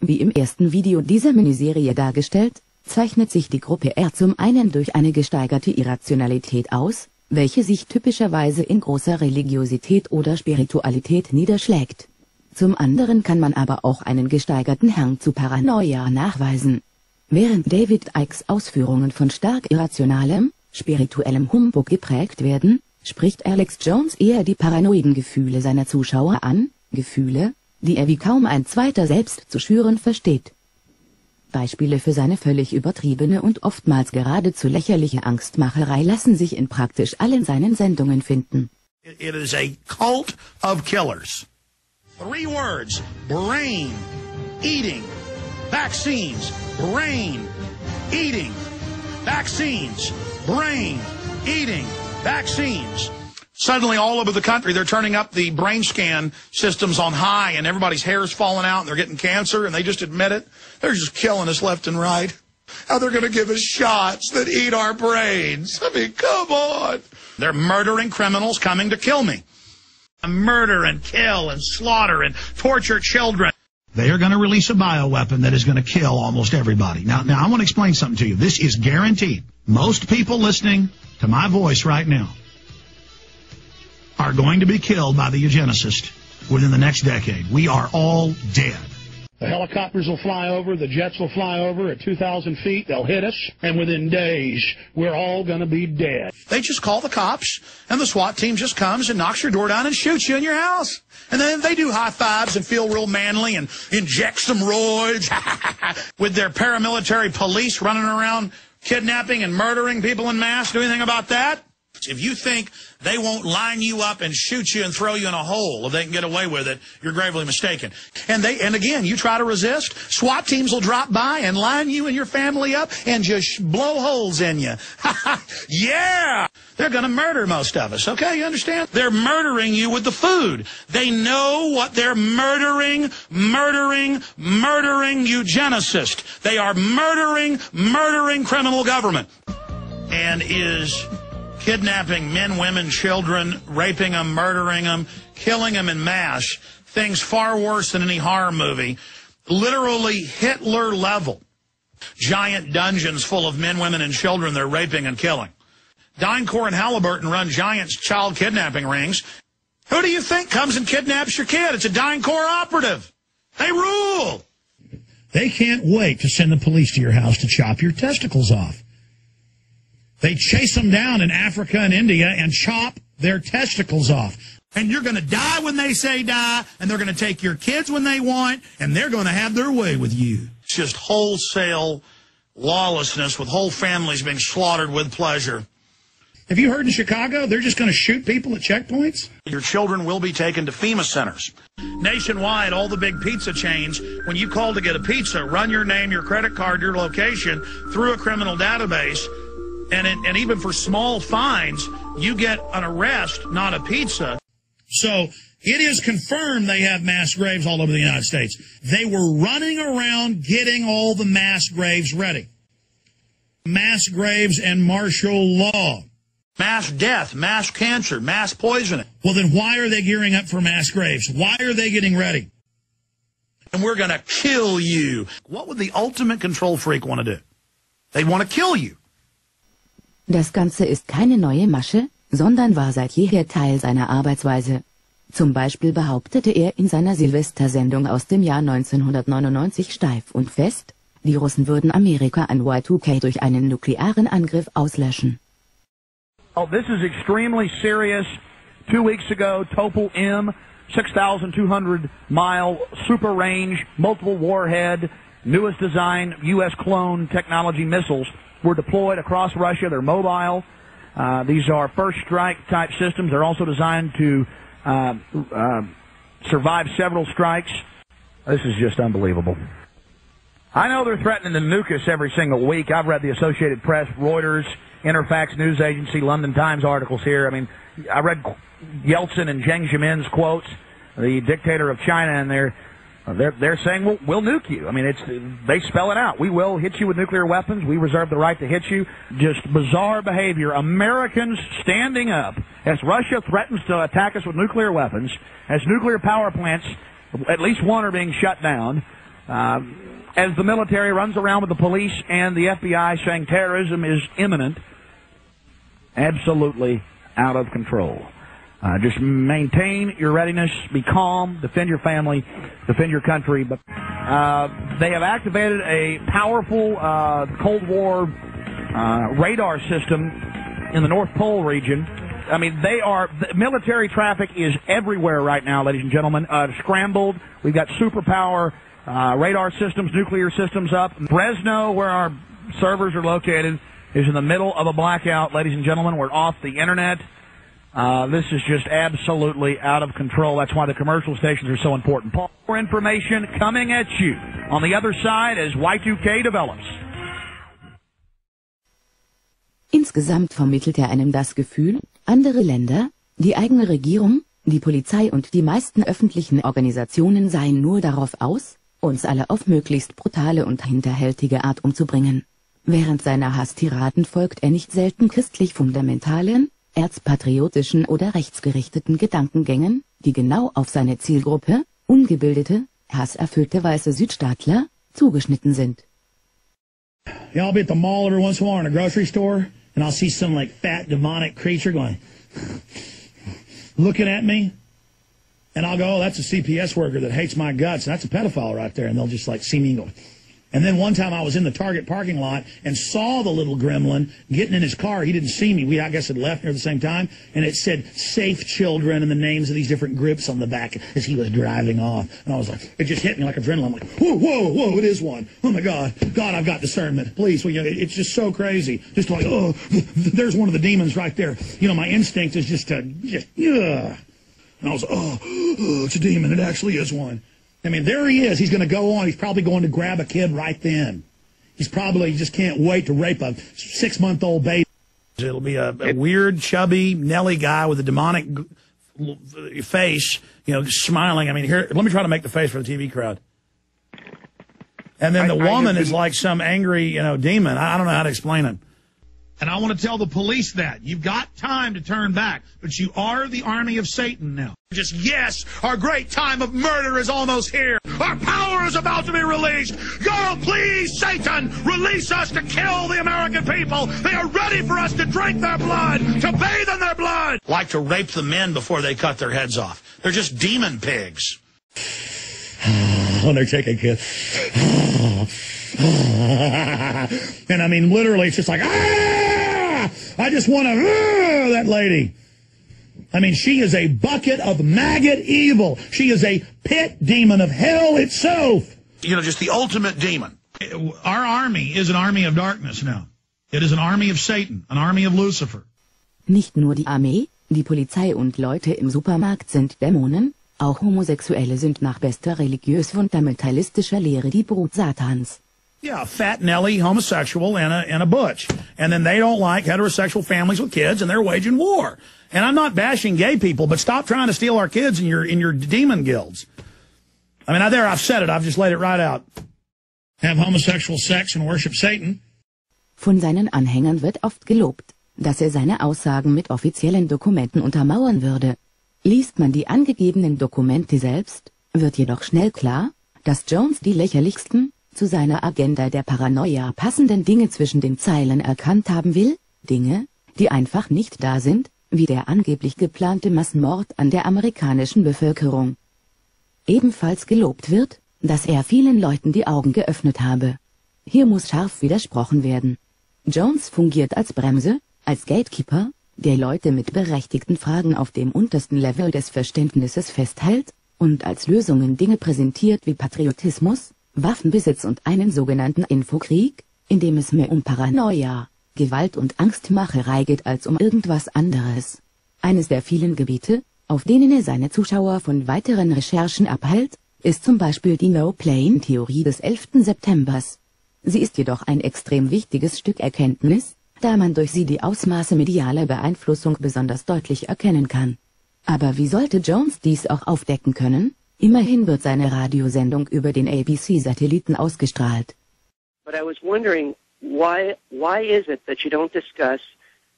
Wie im ersten Video dieser Miniserie dargestellt, zeichnet sich die Gruppe R zum einen durch eine gesteigerte Irrationalität aus, welche sich typischerweise in großer Religiosität oder Spiritualität niederschlägt. Zum anderen kann man aber auch einen gesteigerten Hang zu Paranoia nachweisen. Während David Ickes Ausführungen von stark irrationalem, spirituellem Humbug geprägt werden, spricht Alex Jones eher die paranoiden Gefühle seiner Zuschauer an, Gefühle, die er wie kaum ein zweiter selbst zu schüren versteht. Beispiele für seine völlig übertriebene und oftmals geradezu lächerliche Angstmacherei lassen sich in praktisch allen seinen Sendungen finden. It is a cult of killers. 3 words: brain, eating, vaccines, brain, eating, vaccines, brain, eating, vaccines. Suddenly, all over the country, they're turning up the brain scan systems on high, and everybody's hair's falling out, and they're getting cancer, and they just admit it. They're just killing us left and right. How they're going to give us shots that eat our brains. I mean, come on. They're murdering criminals coming to kill me. Murder and kill and slaughter and torture children. They are going to release a bioweapon that is going to kill almost everybody. Now I want to explain something to you. This is guaranteed. Most people listening to my voice right now are going to be killed by the eugenicist within the next decade. We are all dead. The helicopters will fly over, the jets will fly over at 2,000 feet, they'll hit us, and within days, we're all going to be dead. They just call the cops, and the SWAT team just comes and knocks your door down and shoots you in your house. And then they do high fives and feel real manly and inject some roids with their paramilitary police running around kidnapping and murdering people en masse. Do anything about that? If you think they won't line you up and shoot you and throw you in a hole if they can get away with it, you're gravely mistaken. And again, you try to resist, SWAT teams will drop by and line you and your family up and just blow holes in you. Yeah! They're going to murder most of us, okay? You understand? They're murdering you with the food. They know what they're murdering eugenicist. They are murdering criminal government. And is kidnapping men, women, children, raping them, murdering them, killing them en masse, things far worse than any horror movie, literally Hitler level. Giant dungeons full of men, women, and children they're raping and killing. DynCorp and Halliburton run giant child kidnapping rings. Who do you think comes and kidnaps your kid? It's a DynCorp operative. They rule. They can't wait to send the police to your house to chop your testicles off. They chase them down in Africa and India and chop their testicles off. And you're going to die when they say die, and they're going to take your kids when they want, and they're going to have their way with you. It's just wholesale lawlessness with whole families being slaughtered with pleasure. Have you heard in Chicago they're just going to shoot people at checkpoints? Your children will be taken to FEMA centers. Nationwide, all the big pizza chains, when you call to get a pizza, run your name, your credit card, your location through a criminal database. And even for small fines, you get an arrest, not a pizza. So it is confirmed they have mass graves all over the United States. They were running around getting all the mass graves ready. Mass graves and martial law. Mass death, mass cancer, mass poisoning. Well, then why are they gearing up for mass graves? Why are they getting ready? And we're going to kill you. What would the ultimate control freak want to do? They'd want to kill you. Das Ganze ist keine neue Masche, sondern war seit jeher Teil seiner Arbeitsweise. Zum Beispiel behauptete er in seiner Silvestersendung aus dem Jahr 1999 steif und fest, die Russen würden Amerika an Y2K durch einen nuklearen Angriff auslöschen. Oh, this is extremely serious. 2 weeks ago, Topol M, 6,200-mile super range, multiple warhead, newest design, U.S. clone technology missiles were deployed across Russia. They're mobile. These are first strike type systems. They're also designed to survive several strikes. This is just unbelievable. I know they're threatening to nuke us every single week. I've read the Associated Press, Reuters, Interfax News Agency, London Times articles here. I mean, I read Yeltsin and Jiang Zemin's quotes, the dictator of China, and they're saying we'll nuke you. I mean, they spell it out. We will hit you with nuclear weapons. We reserve the right to hit you. Just bizarre behavior. Americans standing up as Russia threatens to attack us with nuclear weapons, as nuclear power plants, at least one, are being shut down. as the military runs around with the police and the FBI saying terrorism is imminent, absolutely out of control. Just maintain your readiness, be calm, defend your family, defend your country. But they have activated a powerful Cold War radar system in the North Pole region. I mean, the military traffic is everywhere right now, ladies and gentlemen. Scrambled. We've got superpower radar systems, nuclear systems up. Fresno, where our servers are located, is in the middle of a blackout, ladies and gentlemen. We're off the internet. This is just absolutely out of control. That's why the commercial stations are so important. More information coming at you on the other side as Y2K develops. Insgesamt vermittelt er einem das Gefühl, andere Länder, die eigene Regierung, die Polizei und die meisten öffentlichen Organisationen seien nur darauf aus, uns alle auf möglichst brutale und hinterhältige Art umzubringen. Während seiner Hasstiraden folgt er nicht selten christlich-fundamentalen, erzpatriotischen oder rechtsgerichteten Gedankengängen, die genau auf seine Zielgruppe, ungebildete, hasserfüllte weiße Südstaatler, zugeschnitten sind. Yeah, I'll be at the mall every once in a while in a grocery store, and I'll see some like fat demonic creature going, looking at me, and I'll go, oh, that's a CPS worker that hates my guts, and that's a pedophile right there, and they'll just like see me and go. And then one time I was in the Target parking lot and saw the little gremlin getting in his car. He didn't see me. We, I guess, had left near the same time. And it said Safe Children and the names of these different groups on the back as he was driving off. And I was like, it just hit me like adrenaline. I'm like, whoa, whoa, whoa, it is one. Oh, my God. God, I've got discernment. Please. Well, you know, it's just so crazy. Just like, oh, there's one of the demons right there. You know, my instinct is just to, and I was like, oh, it's a demon. It actually is one. I mean, there he is. He's going to go on. He's probably going to grab a kid right then. He just can't wait to rape a 6-month-old baby. It'll be a weird, chubby, Nelly guy with a demonic face, you know, smiling. I mean, here, let me try to make the face for the TV crowd. And then the woman is like some angry, you know, demon. I don't know how to explain it. And I want to tell the police that. You've got time to turn back, but you are the army of Satan now. Just, yes, our great time of murder is almost here. Our power is about to be released. God, please, Satan, release us to kill the American people. They are ready for us to drink their blood, to bathe in their blood. Like to rape the men before they cut their heads off. They're just demon pigs. When they're taking kids. And I mean, literally, it's just like, I just want to, that lady. I mean, she is a bucket of maggot evil. She is a pit demon of hell itself. You know, just the ultimate demon. Our army is an army of darkness now. It is an army of Satan, an army of Lucifer. Nicht nur die Armee, die Polizei und Leute im Supermarkt sind Dämonen, auch Homosexuelle sind nach bester religiös-fundamentalistischer Lehre die Brut Satans. Yeah, a fat Nelly homosexual and a butch. And then they don't like heterosexual families with kids, and they're waging war. And I'm not bashing gay people, but stop trying to steal our kids in your demon guilds. I mean, I've said it. I've just laid it right out. Have homosexual sex and worship Satan. Von seinen Anhängern wird oft gelobt, dass er seine Aussagen mit offiziellen Dokumenten untermauern würde. Liest man die angegebenen Dokumente selbst, wird jedoch schnell klar, dass Jones die lächerlichsten, zu seiner Agenda der Paranoia passenden Dinge zwischen den Zeilen erkannt haben will, Dinge, die einfach nicht da sind, wie der angeblich geplante Massenmord an der amerikanischen Bevölkerung. Ebenfalls gelobt wird, dass er vielen Leuten die Augen geöffnet habe. Hier muss scharf widersprochen werden. Jones fungiert als Bremse, als Gatekeeper, der Leute mit berechtigten Fragen auf dem untersten Level des Verständnisses festhält, und als Lösungen Dinge präsentiert wie Patriotismus, Waffenbesitz und einen sogenannten Infokrieg, in dem es mehr um Paranoia, Gewalt und Angstmacherei geht als um irgendwas anderes. Eines der vielen Gebiete, auf denen er seine Zuschauer von weiteren Recherchen abhält, ist zum Beispiel die No-Plane-Theorie des 11. Septembers. Sie ist jedoch ein extrem wichtiges Stück Erkenntnis, da man durch sie die Ausmaße medialer Beeinflussung besonders deutlich erkennen kann. Aber wie sollte Jones dies auch aufdecken können? Immerhin wird seine Radiosendung über den ABC-Satelliten ausgestrahlt. But I was wondering, why is it that you don't discuss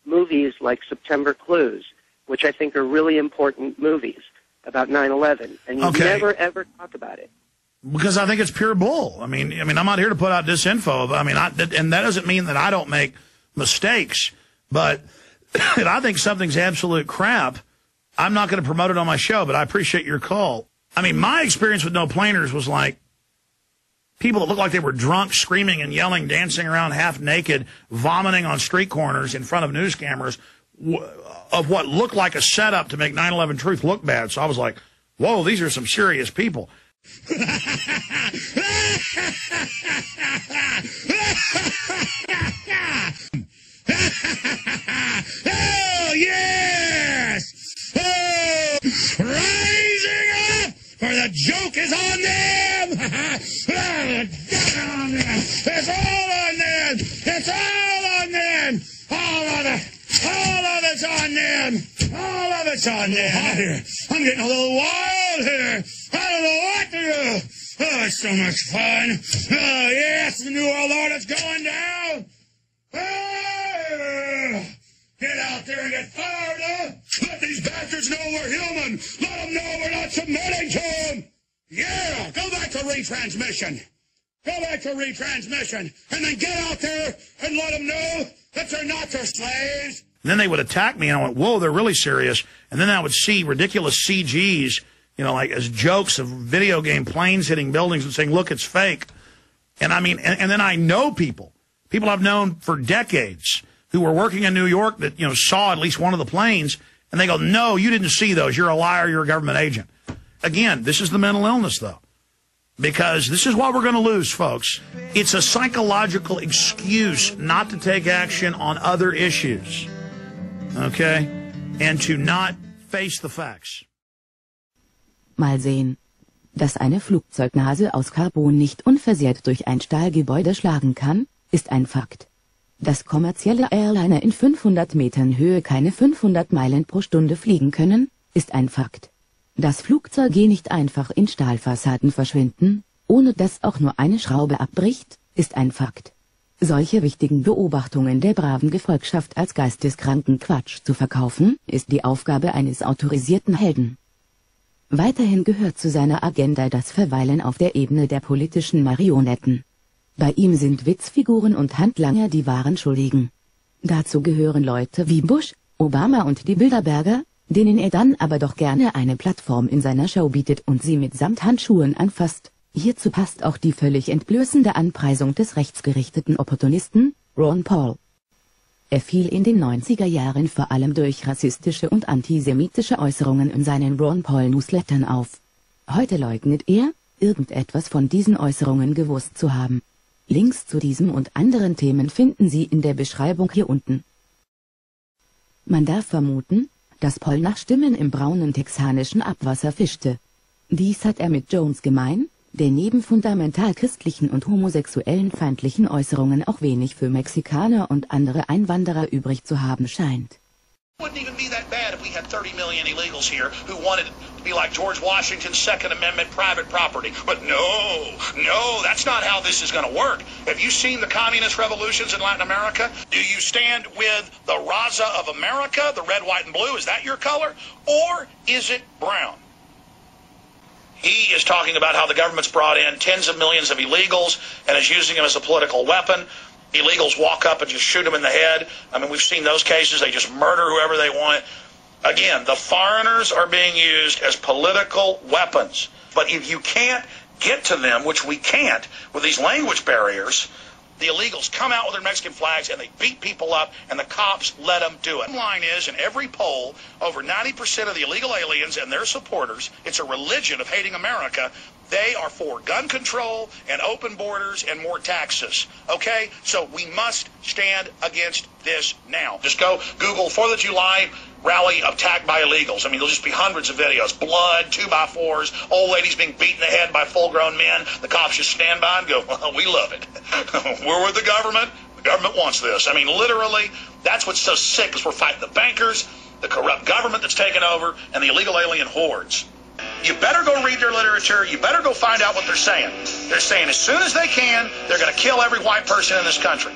movies like September Clues, which I think are really important movies about 9/11, and you never ever talk about it? because I think it's pure bull. I mean, I'm not here to put out disinfo. I mean, and that doesn't mean that I don't make mistakes. But if I think something's absolute crap, I'm not going to promote it on my show. But I appreciate your call. I mean, my experience with no planers was like people that looked like they were drunk, screaming and yelling, dancing around half naked, vomiting on street corners in front of news cameras of what looked like a setup to make 9/11 Truth look bad. So I was like, whoa, these are some serious people. Oh, yes! Oh, rising up, for the joke is on them! It's all on them! It's all on them! All of it's on them! All of it's on them! I'm getting a little wild here! I don't know what to do! Oh, it's so much fun! Oh, yes, the New World Order's going down! Oh, get out there and get fired up! Let these bastards know we're human! Let them know we're not submitting to them! Yeah, go back to retransmission! Go back to retransmission! And then get out there and let them know that they're not their slaves! And then they would attack me, and I went, whoa, they're really serious. And then I would see ridiculous CGs, you know, like as jokes of video game planes hitting buildings and saying, look, it's fake. And I mean, and then I know people I've known for decades who were working in New York that, you know, saw at least one of the planes, and they go, no, you didn't see those. You're a liar. You're a government agent. Again, this is the mental illness, though, because this is what we're going to lose, folks. It's a psychological excuse not to take action on other issues, okay, and to not face the facts. Mal sehen. Dass eine Flugzeugnase aus Carbon nicht unversehrt durch ein Stahlgebäude schlagen kann, ist ein Fakt. Dass kommerzielle Airliner in 500 Metern Höhe keine 500 Meilen pro Stunde fliegen können, ist ein Fakt. Dass Flugzeuge nicht einfach in Stahlfassaden verschwinden, ohne dass auch nur eine Schraube abbricht, ist ein Fakt. Solche wichtigen Beobachtungen der braven Gefolgschaft als geisteskranken Quatsch zu verkaufen, ist die Aufgabe eines autorisierten Helden. Weiterhin gehört zu seiner Agenda das Verweilen auf der Ebene der politischen Marionetten. Bei ihm sind Witzfiguren und Handlanger die wahren Schuldigen. Dazu gehören Leute wie Bush, Obama und die Bilderberger, denen er dann aber doch gerne eine Plattform in seiner Show bietet und sie mit Samthandschuhen anfasst. Hierzu passt auch die völlig entblößende Anpreisung des rechtsgerichteten Opportunisten, Ron Paul. Er fiel in den 90er Jahren vor allem durch rassistische und antisemitische Äußerungen in seinen Ron Paul Newslettern auf. Heute leugnet er, irgendetwas von diesen Äußerungen gewusst zu haben. Links zu diesem und anderen Themen finden Sie in der Beschreibung hier unten. Man darf vermuten, dass Paul nach Stimmen im braunen texanischen Abwasser fischte. Dies hat er mit Jones gemein, der neben fundamental christlichen und homosexuellen feindlichen Äußerungen auch wenig für Mexikaner und andere Einwanderer übrig zu haben scheint. Wouldn't even be that bad if we had 30 million illegals here who wanted to be like George Washington's Second Amendment private property. But no, that's not how this is going to work. Have you seen the communist revolutions in Latin America? Do you stand with the Raza of America, the red, white, and blue? Is that your color? Or is it brown? He is talking about how the government's brought in tens of millions of illegals and is using them as a political weapon. Illegals walk up and just shoot them in the head. I mean, we've seen those cases. They just murder whoever they want. Again, the foreigners are being used as political weapons. But if you can't get to them, which we can't with these language barriers, the illegals come out with their Mexican flags and they beat people up, and the cops let them do it. The line is, in every poll, over 90% of the illegal aliens and their supporters, it's a religion of hating America. They are for gun control and open borders and more taxes. Okay? So we must stand against this now. Just go Google 4th of July rally attacked by illegals. I mean, there'll just be hundreds of videos. Blood, 2x4s, old ladies being beaten in the head by full-grown men. The cops just stand by and go, well, we love it. We're with the government. The government wants this. I mean, literally, that's what's so sick, is we're fighting the bankers, the corrupt government that's taken over, and the illegal alien hordes. You better go read their literature. You better go find out what they're saying. They're saying as soon as they can, they're going to kill every white person in this country.